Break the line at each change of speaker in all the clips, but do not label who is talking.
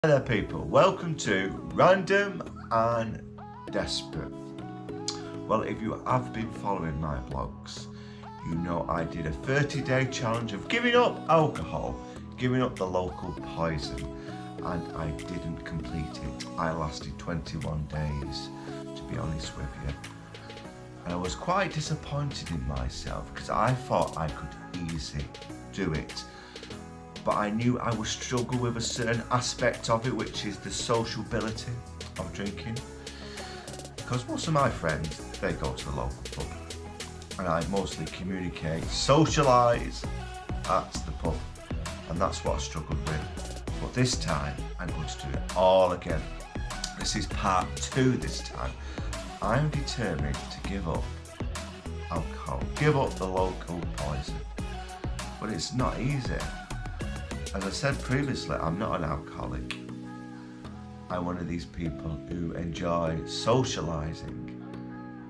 Hello people, welcome to Random and Desperate. Well, if you have been following my blogs, you know I did a 30-day challenge of giving up alcohol, giving up the local poison, and I didn't complete it. I lasted 21 days, to be honest with you. And I was quite disappointed in myself because I thought I could easily do it. But I knew I would struggle with a certain aspect of it, which is the sociability of drinking. Because most of my friends, they go to the local pub, and I mostly communicate, socialise at the pub, and that's what I struggled with. But this time, I'm going to do it all again. This is part 2 this time. I'm determined to give up alcohol, give up the local poison. But it's not easy. As I said previously, I'm not an alcoholic. I'm one of these people who enjoy socialising,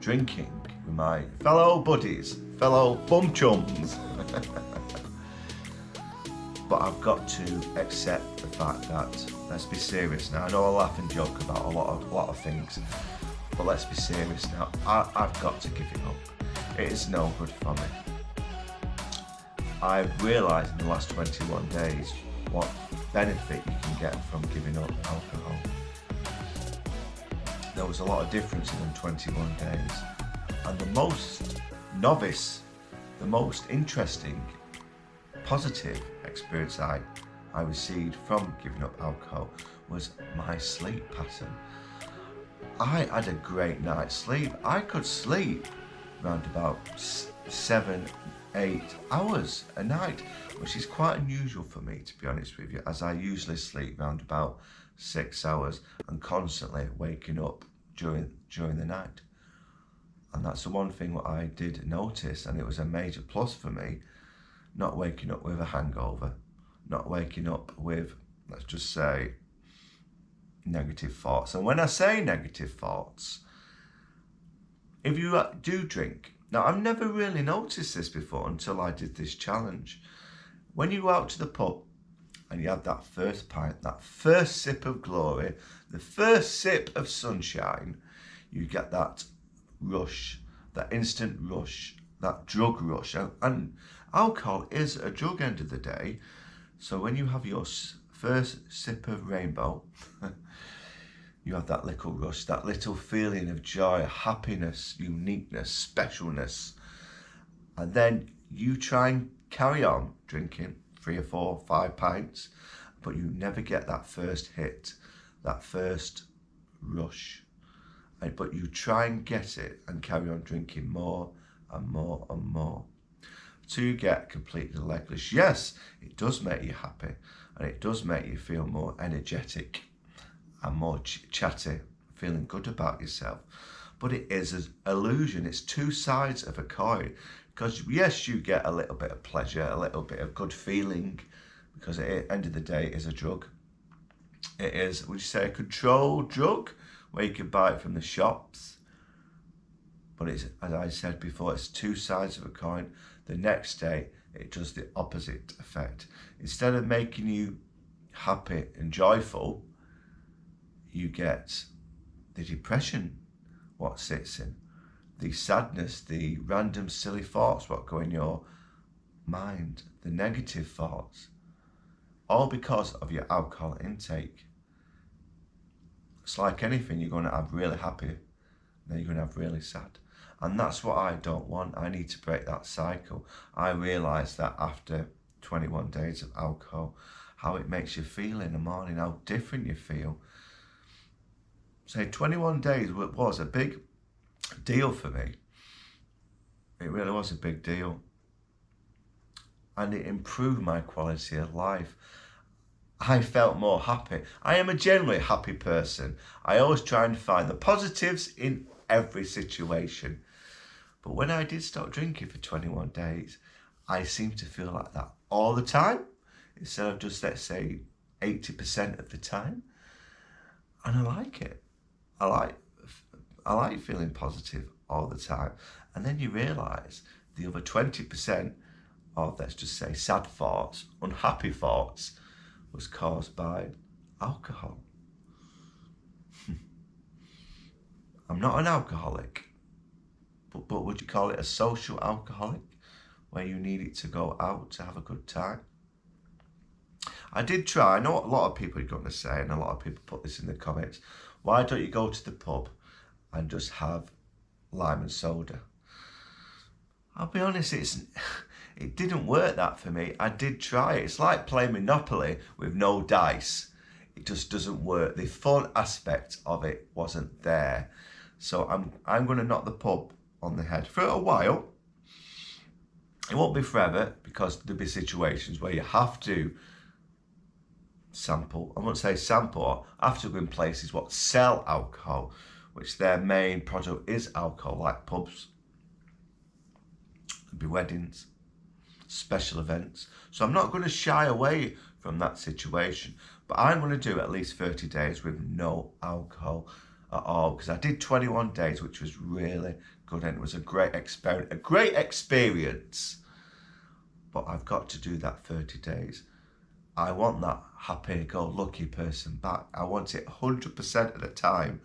drinking with my fellow buddies, fellow bum chums. But I've got to accept the fact that, let's be serious now. I know I laugh and joke about a lot of things, but let's be serious now. I've got to give it up. It is no good for me. I've realised in the last 21 days what benefit you can get from giving up alcohol. There was a lot of difference in them 21 days. And the most novice, the most interesting, positive experience I received from giving up alcohol was my sleep pattern. I had a great night's sleep. I could sleep around about 7-8 hours a night, which is quite unusual for me, to be honest with you, as I usually sleep around about 6 hours and constantly waking up during the night. And that's the one thing that I did notice, and it was a major plus for me, not waking up with a hangover, not waking up with, let's just say, negative thoughts. And when I say negative thoughts, if you do drink, now I've never really noticed this before until I did this challenge. When you go out to the pub and you have that first pint, that first sip of glory, the first sip of sunshine, you get that rush, that instant rush, that drug rush. And alcohol is a drug end of the day. So when you have your first sip of rainbow, you have that little rush, that little feeling of joy, happiness, uniqueness, specialness. And then you try and carry on drinking 3 or 4 or 5 pints, but you never get that first hit, that first rush. But you try and get it and carry on drinking more and more and more till you get completely legless. Yes, it does make you happy, and it does make you feel more energetic and more chatty, feeling good about yourself. But it is an illusion. It's 2 sides of a coin. Because yes, you get a little bit of pleasure, a little bit of good feeling, because at the end of the day, it is a drug. It is, would you say, a controlled drug, where you can buy it from the shops. But it's, as I said before, it's 2 sides of a coin. The next day, it does the opposite effect. Instead of making you happy and joyful, you get the depression, what sits in, the sadness, the random silly thoughts what go in your mind, the negative thoughts, all because of your alcohol intake. It's like anything, you're going to have really happy, then you're going to have really sad. And that's what I don't want. I need to break that cycle. I realised that after 21 days of alcohol, how it makes you feel in the morning, how different you feel. So 21 days was a big deal for me. It really was a big deal. And it improved my quality of life. I felt more happy. I am a generally happy person. I always try and find the positives in every situation. But when I did stop drinking for 21 days, I seemed to feel like that all the time, instead of just, let's say, 80% of the time. And I like it. I like feeling positive all the time. And then you realise the other 20% of, let's just say, sad thoughts, unhappy thoughts, was caused by alcohol. I'm not an alcoholic, but would you call it a social alcoholic, where you need it to go out to have a good time? I did try. I know what a lot of people are going to say, and a lot of people put this in the comments. Why don't you go to the pub and just have lime and soda? I'll be honest, it didn't work that for me. I did try it. It's like playing Monopoly with no dice. It just doesn't work. The fun aspect of it wasn't there. So I'm going to knock the pub on the head for a while. It won't be forever, because there'll be situations where you have to sample. I won't say sample. I have to go in places what sell alcohol, which their main product is alcohol, like pubs. There'll be weddings, special events. So I'm not going to shy away from that situation, but I'm going to do at least 30 days with no alcohol at all, because I did 21 days, which was really good, and it was a great experience. But I've got to do that 30 days. I want that happy-go-lucky person back. I want it 100% of the time.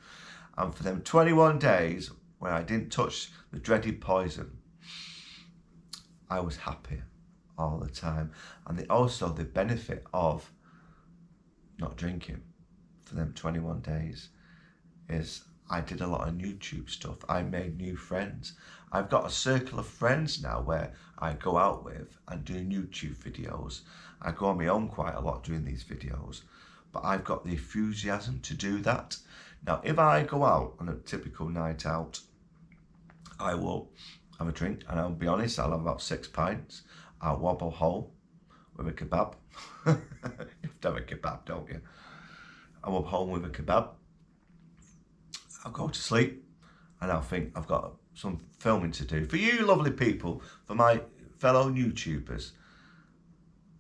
And for them 21 days when I didn't touch the dreaded poison, I was happy all the time. And also the benefit of not drinking for them 21 days is I did a lot of YouTube stuff. I made new friends. I've got a circle of friends now where I go out with and do YouTube videos. I go on my own quite a lot doing these videos, but I've got the enthusiasm to do that. Now, if I go out on a typical night out, I will have a drink, and I'll be honest, I'll have about 6 pints. I'll wobble home with a kebab. You have to have a kebab, don't you? I'll wobble home with a kebab. I'll go to sleep, and I'll think I've got some filming to do. For you lovely people, for my fellow YouTubers,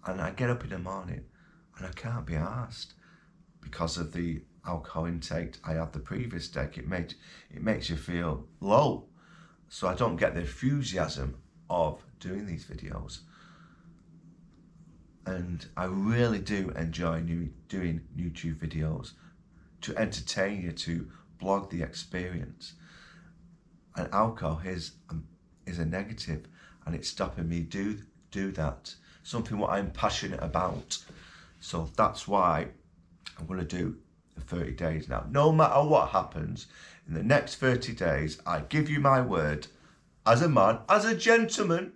and I get up in the morning and I can't be arsed because of the alcohol intake I had the previous day. It makes you feel low. So I don't get the enthusiasm of doing these videos. And I really do enjoy doing YouTube videos to entertain you, to blog the experience. And alcohol is a negative, and it's stopping me do that. Something what I'm passionate about. So that's why I'm going to do the 30 days now. No matter what happens, in the next 30 days, I give you my word, as a man, as a gentleman,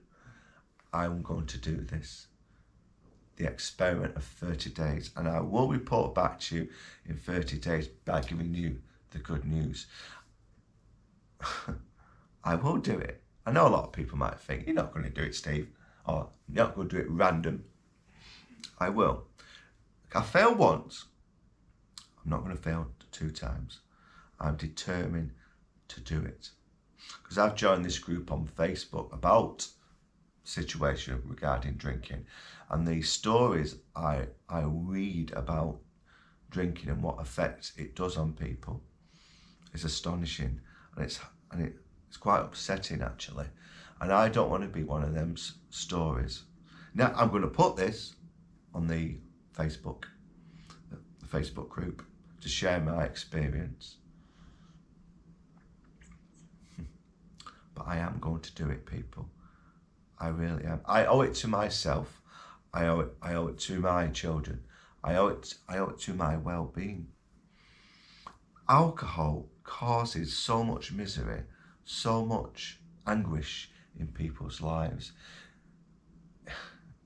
I'm going to do this. The experiment of 30 days. And I will report back to you in 30 days by giving you the good news. I will do it. I know a lot of people might think, you're not going to do it, Steve. Or you're not going to do it random. I will. I failed once. I'm not going to fail 2 times. I'm determined to do it. Because I've joined this group on Facebook about situation regarding drinking. And the stories I read about drinking and what effect it does on people is astonishing. And it's quite upsetting, actually. And I don't want to be one of them stories. Now, I'm going to put this on the Facebook group to share my experience. But I am going to do it, people. I really am. I owe it to myself. I owe it to my children. I owe it to my well-being. Alcohol causes so much misery, so much anguish in people's lives.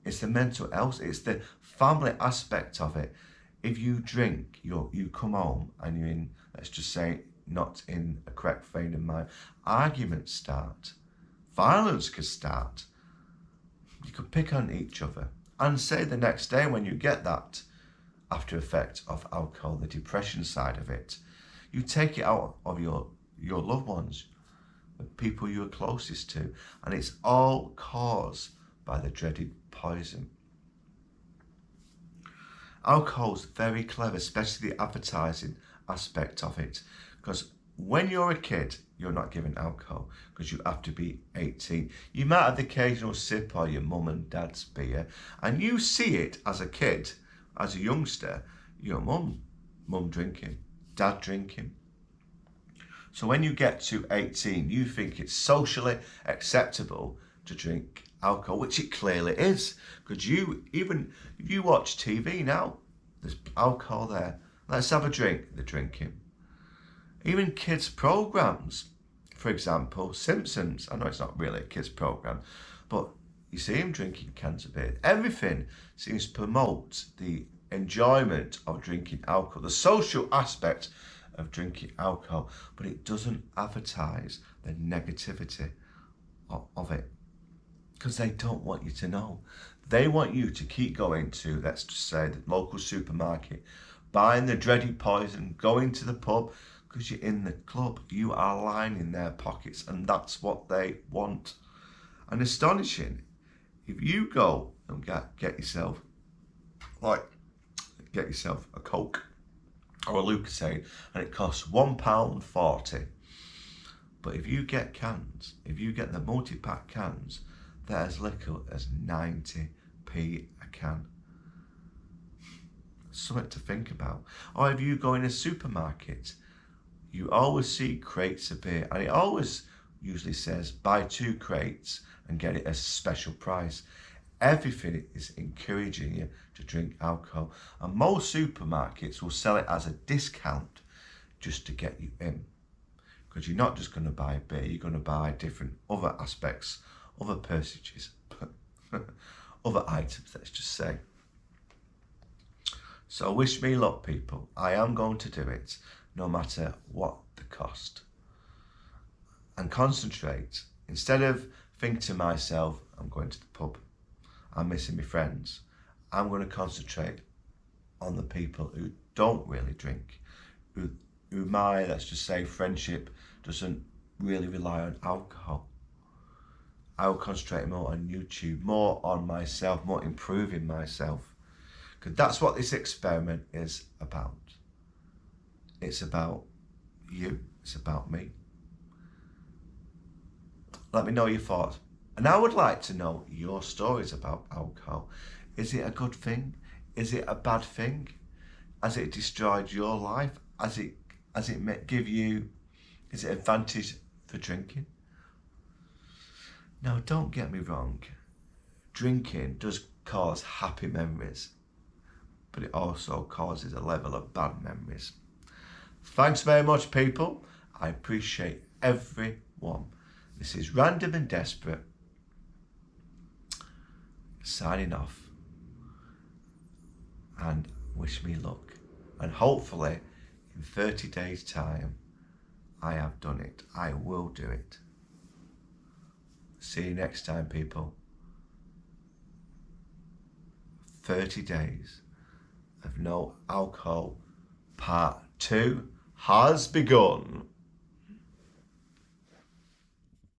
It's the mental health, it's the family aspect of it. If you drink, you come home and you're in, let's just say, not in a correct frame of mind. Arguments start. Violence could start. You could pick on each other. And say the next day when you get that after effect of alcohol, the depression side of it, you take it out of your loved ones, the people you are closest to, and it's all caused by the dreaded poison. Alcohol's very clever, especially the advertising aspect of it, because when you're a kid, you're not given alcohol because you have to be 18. You might have the occasional sip or your mum and dad's beer, and you see it as a kid, as a youngster. your mum drinking, dad drinking. So when you get to 18, you think it's socially acceptable to drink alcohol, which it clearly is. Because even if you watch TV now, there's alcohol there. Let's have a drink, they're drinking. Even kids' programs, for example, Simpsons. I know it's not really a kids' program, but you see him drinking cans of beer. Everything seems to promote the enjoyment of drinking alcohol, the social aspect of drinking alcohol, but it doesn't advertise the negativity of it, because they don't want you to know. They want you to keep going to, let's just say, the local supermarket, buying the dreaded poison, going to the pub, because you're in the club. You are lining their pockets, and that's what they want. And astonishing, if you go and get yourself a Coke or a Lucasade, and it costs £1.40. But if you get cans, if you get the multi-pack cans, they're as little as 90p a can. Something to think about. Or if you go in a supermarket, you always see crates of beer, and it always usually says buy 2 crates and get it at a special price. Everything is encouraging you to drink alcohol, and most supermarkets will sell it as a discount just to get you in, because you're not just going to buy beer, you're going to buy different other aspects, other percentages, other items, let's just say. So wish me luck, people. I am going to do it no matter what the cost, and concentrate. Instead of thinking to myself, I'm going to the pub, I'm missing my friends, I'm going to concentrate on the people who don't really drink, who my, let's just say, friendship doesn't really rely on alcohol. I will concentrate more on YouTube, more on myself, more improving myself, because that's what this experiment is about. It's about you, it's about me. Let me know your thoughts. And I would like to know your stories about alcohol. Is it a good thing? Is it a bad thing? Has it destroyed your life? Has it give you, is it advantage for drinking? Now, don't get me wrong. Drinking does cause happy memories, but it also causes a level of bad memories. Thanks very much, people. I appreciate everyone. This is Random and Desperate, signing off, and wish me luck. And hopefully, in 30 days' time, I have done it. I will do it. See you next time, people. 30 days of no alcohol, part 2 has begun.